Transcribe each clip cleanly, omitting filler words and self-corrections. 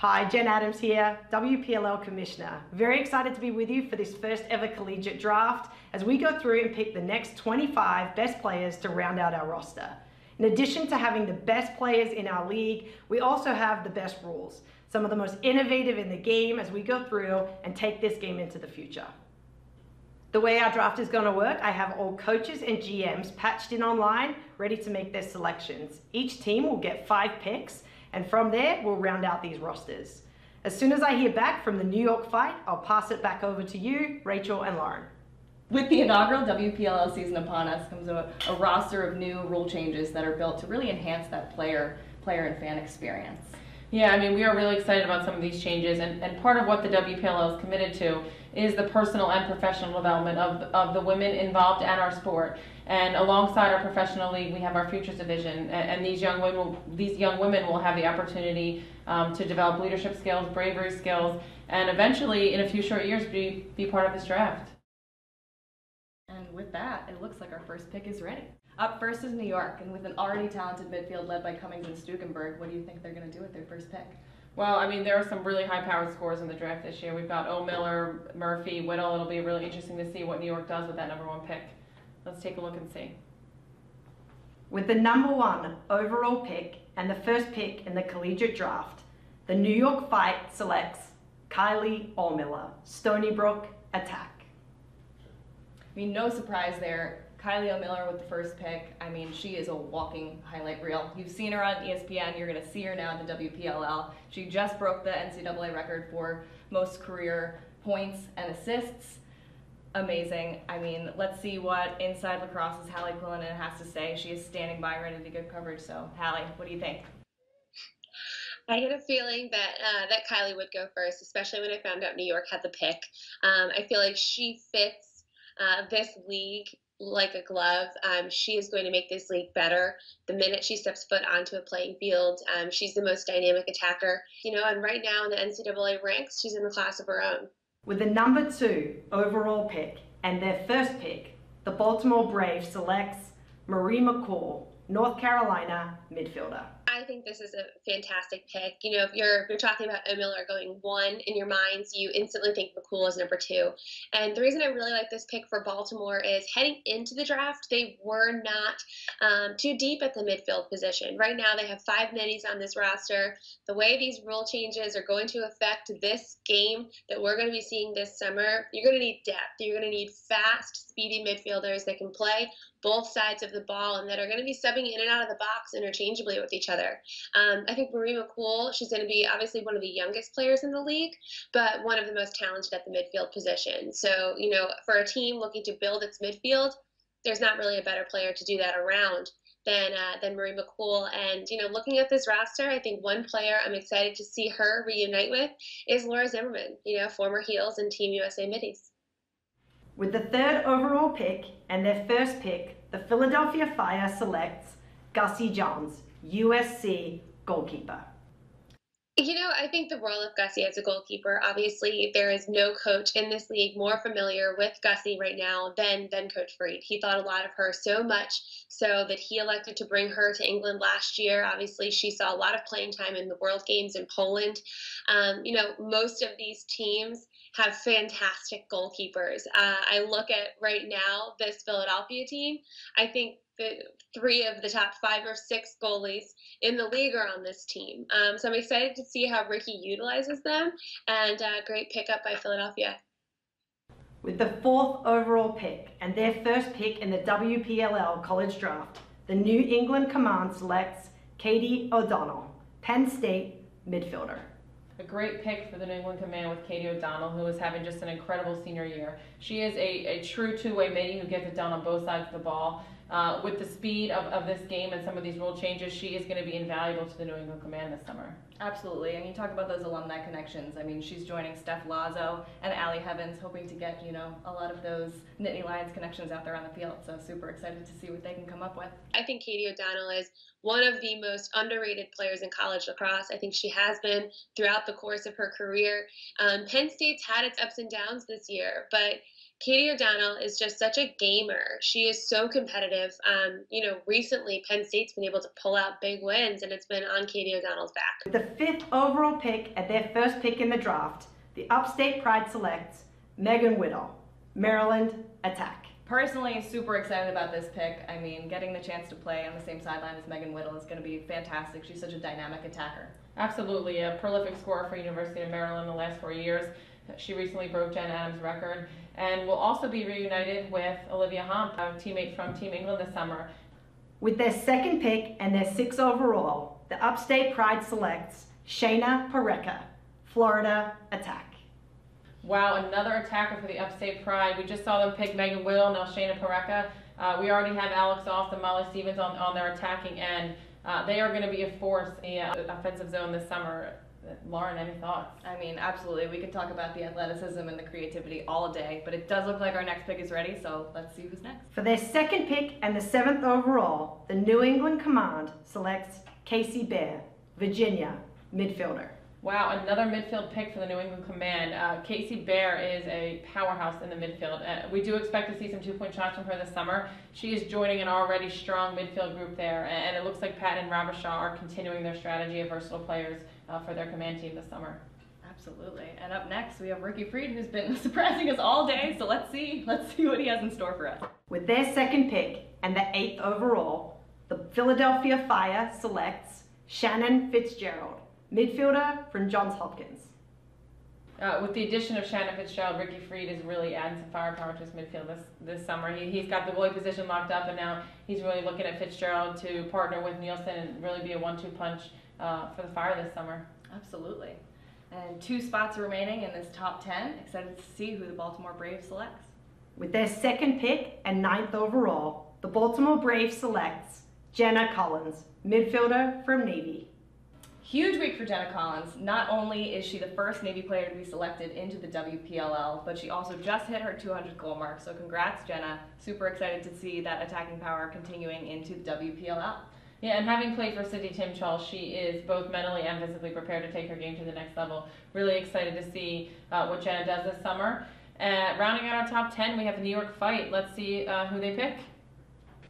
Hi, Jen Adams here, WPLL Commissioner. Very excited to be with you for this first ever collegiate draft as we go through and pick the next 25 best players to round out our roster. In addition to having the best players in our league, we also have the best rules, some of the most innovative in the game as we go through and take this game into the future. The way our draft is going to work, I have all coaches and GMs patched in online, ready to make their selections. Each team will get 5 picks, and from there, we'll round out these rosters. As soon as I hear back from the New York fight, I'll pass it back over to you, Rachel and Lauren. With the inaugural WPLL season upon us comes a roster of new rule changes that are built to really enhance that player and fan experience. Yeah, I mean, we are really excited about some of these changes, and part of what the WPLL is committed to is the personal and professional development of the women involved in our sport. And alongside our professional league, we have our futures division, and these young women will have the opportunity to develop leadership skills, bravery skills, and eventually, in a few short years, be part of this draft. And with that, it looks like our first pick is ready. Up first is New York, and with an already talented midfield led by Cummings and Stukenberg, what do you think they're going to do with their first pick? Well, I mean, there are some really high-powered scores in the draft this year. We've got O'Miller, Murphy, Whittle. It'll be really interesting to see what New York does with that #1 pick. Let's take a look and see. With the #1 overall pick and the first pick in the collegiate draft, the New York Fight selects Kylie O'Miller, Stony Brook Attack. I mean, no surprise there. Kylie O'Miller with the first pick. I mean, she is a walking highlight reel. You've seen her on ESPN. You're going to see her now in the WPLL. She just broke the NCAA record for most career points and assists. Amazing. I mean, let's see what Inside Lacrosse's Hallie Quillinan has to say. She is standing by ready to give coverage. So, Hallie, what do you think? I had a feeling that that Kylie would go first, especially when I found out New York had the pick. I feel like she fits this league like a glove. She is going to make this league better. The minute she steps foot onto a playing field, she's the most dynamic attacker. And right now in the NCAA ranks, she's in a class of her own. With the #2 overall pick and their first pick, the Baltimore Braves selects Marie McCall, North Carolina midfielder. I think this is a fantastic pick. If you're talking about O'Miller going 1 in your minds, you instantly think McCool is #2. And the reason I really like this pick for Baltimore is heading into the draft, they were not too deep at the midfield position. Right now, they have 5 netties on this roster. The way these rule changes are going to affect this game that we're going to be seeing this summer, you're going to need depth. You're going to need fast, speedy midfielders that can play both sides of the ball and that are going to be subbing in and out of the box interchangeably with each other. I think Marie McCool, she's going to be obviously one of the youngest players in the league, but one of the most talented at the midfield position. So, for a team looking to build its midfield, there's not really a better player to do that around than Marie McCool. And, looking at this roster, I think one player I'm excited to see her reunite with is Laura Zimmerman, former Heels and Team USA Middies. With the 3rd overall pick and their first pick, the Philadelphia Fire selects Gussie Johns, USC goalkeeper. I think the role of Gussie as a goalkeeper, obviously there is no coach in this league more familiar with Gussie right now than Coach Freed. He thought a lot of her, so much so that he elected to bring her to England last year. Obviously she saw a lot of playing time in the World Games in Poland. Most of these teams have fantastic goalkeepers. I look at right now this Philadelphia team, I think the 3 of the top 5 or 6 goalies in the league are on this team. So I'm excited to see how Ricky utilizes them, and great pickup by Philadelphia. With the 4th overall pick and their first pick in the WPLL college draft, the New England Command selects Katie O'Donnell, Penn State midfielder. A great pick for the New England Command with Katie O'Donnell, who is having just an incredible senior year. She is a true two-way midi who gets it done on both sides of the ball. With the speed of this game and some of these rule changes, she is going to be invaluable to the New England Command this summer. Absolutely, and you talk about those alumni connections. I mean, she's joining Steph Lazo and Allie Heavens, hoping to get, a lot of those Nittany Lions connections out there on the field. So super excited to see what they can come up with. I think Katie O'Donnell is one of the most underrated players in college lacrosse. I think she has been throughout the course of her career. Penn State's had its ups and downs this year, but Katie O'Donnell is just such a gamer. She is so competitive. Recently Penn State's been able to pull out big wins, and it's been on Katie O'Donnell's back. With the 5th overall pick at their first pick in the draft, the Upstate Pride selects Megan Whittle, Maryland Attack. Personally, super excited about this pick. I mean, getting the chance to play on the same sideline as Megan Whittle is going to be fantastic. She's such a dynamic attacker. Absolutely, a prolific scorer for University of Maryland the last 4 years. She recently broke Jen Adams' record, and will also be reunited with Olivia Hump, a teammate from Team England this summer. With their 2nd pick and their 6th overall, the Upstate Pride selects Shayna Parekha, Florida Attack. Wow, another attacker for the Upstate Pride. We just saw them pick Megan Whittle, now Shayna Parekha. We already have Alex Austin, Molly Stevens on their attacking end. They are going to be a force in the offensive zone this summer. Lauren, any thoughts? I mean, absolutely. We could talk about the athleticism and the creativity all day, but it does look like our next pick is ready, so let's see who's next. For their 2nd pick and the 7th overall, the New England Command selects Casey Bear, Virginia midfielder. Wow, another midfield pick for the New England Command. Casey Bear is a powerhouse in the midfield. We do expect to see some 2-point shots from her this summer. She is joining an already strong midfield group there, and it looks like Pat and Ravishaw are continuing their strategy of versatile players for their command team this summer. Absolutely. And up next, we have Ricky Freed, who's been surprising us all day, so let's see what he has in store for us. With their 2nd pick and the 8th overall, the Philadelphia Fire selects Shannon Fitzgerald, midfielder from Johns Hopkins. With the addition of Shannon Fitzgerald, Ricky Freed is really adding some firepower to his midfield this summer. He's got the goalie position locked up, and now he's really looking at Fitzgerald to partner with Nielsen and really be a 1-2 punch for the Fire this summer. Absolutely. And 2 spots remaining in this top 10. Excited to see who the Baltimore Braves selects. With their 2nd pick and 9th overall, the Baltimore Braves selects Jenna Collins, midfielder from Navy. Huge week for Jenna Collins. Not only is she the first Navy player to be selected into the WPLL, but she also just hit her 200th goal mark. So congrats, Jenna. Super excited to see that attacking power continuing into the WPLL. Yeah, and having played for Cindy Timchall, she is both mentally and physically prepared to take her game to the next level. Really excited to see what Jenna does this summer. Rounding out our top 10, we have the New York Fight. Let's see who they pick.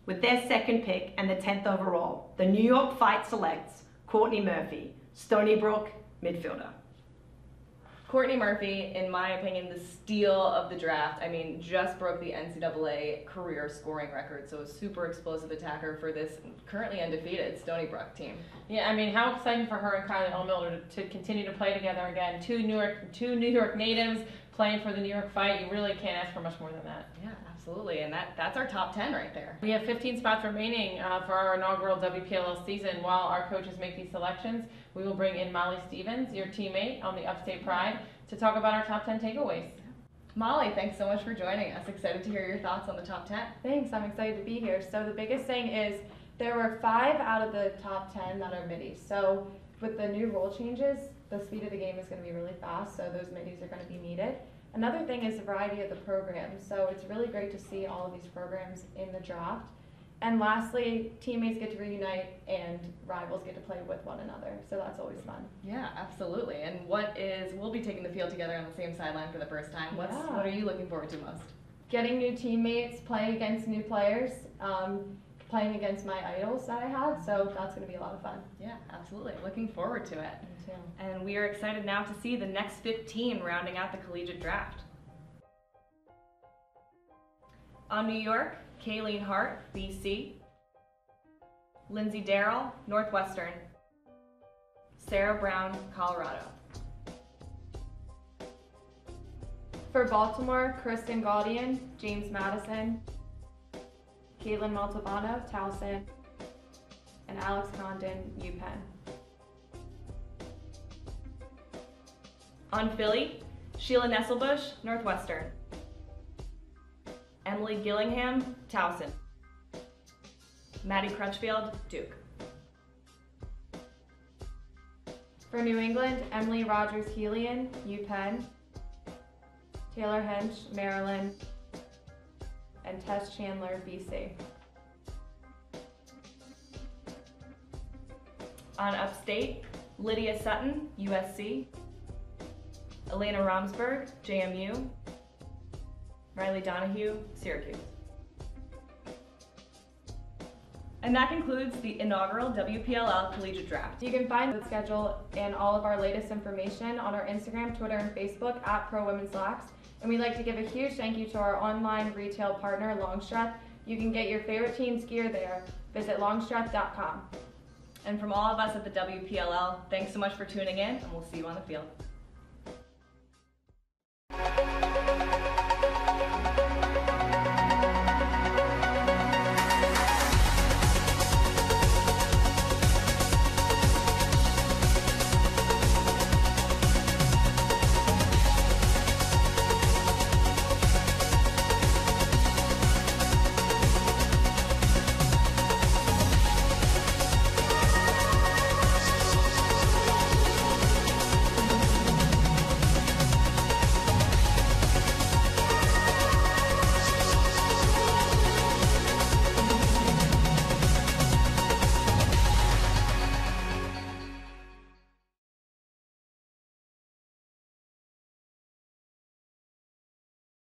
With their 2nd pick and the 10th overall, the New York Fight selects Courtney Murphy, Stony Brook midfielder. Courtney Murphy, in my opinion, the steal of the draft. I mean, just broke the NCAA career scoring record, so a super explosive attacker for this currently undefeated Stony Brook team. Yeah, I mean, how exciting for her and Kylie O'Miller to continue to play together again. Two New York natives playing for the New York Fight. You really can't ask for much more than that. Yeah, absolutely, and that's our top 10 right there. We have 15 spots remaining for our inaugural WPLL season. While our coaches make these selections, we will bring in Molly Stevens, your teammate on the Upstate Pride, to talk about our top 10 takeaways. Molly, thanks so much for joining us. Excited to hear your thoughts on the top 10. Thanks, I'm excited to be here. So the biggest thing is there were 5 out of the top 10 that are middies. So with the new rule changes, the speed of the game is going to be really fast, so those middies are going to be needed. Another thing is the variety of the programs. So it's really great to see all of these programs in the draft. And lastly, teammates get to reunite and rivals get to play with one another. So that's always fun. Yeah, absolutely. And we'll be taking the field together on the same sideline for the first time. What are you looking forward to most? Getting new teammates, playing against new players, playing against my idols that I had. So that's going to be a lot of fun. Yeah, absolutely. Looking forward to it. Me too. And we are excited now to see the next 15 rounding out the collegiate draft. On New York, Kayleen Hart, BC. Lindsay Darrell, Northwestern. Sarah Brown, Colorado. For Baltimore, Kristen Gaudian, James Madison, Caitlin Maltovano, Towson, and Alex Condon, UPenn. On Philly, Sheila Nesselbush, Northwestern. Emily Gillingham, Towson. Maddie Crutchfield, Duke. For New England, Emily Rogers-Helian, UPenn, Taylor Hench, Maryland, and Tess Chandler, BC. On Upstate, Lydia Sutton, USC. Elena Romsberg, JMU. Riley Donahue, Syracuse. And that concludes the inaugural WPLL Collegiate Draft. You can find the schedule and all of our latest information on our Instagram, Twitter, and Facebook at Pro Women's Lax. And we'd like to give a huge thank you to our online retail partner, Longstreth. You can get your favorite team's gear there. Visit longstreth.com. And from all of us at the WPLL, thanks so much for tuning in, and we'll see you on the field.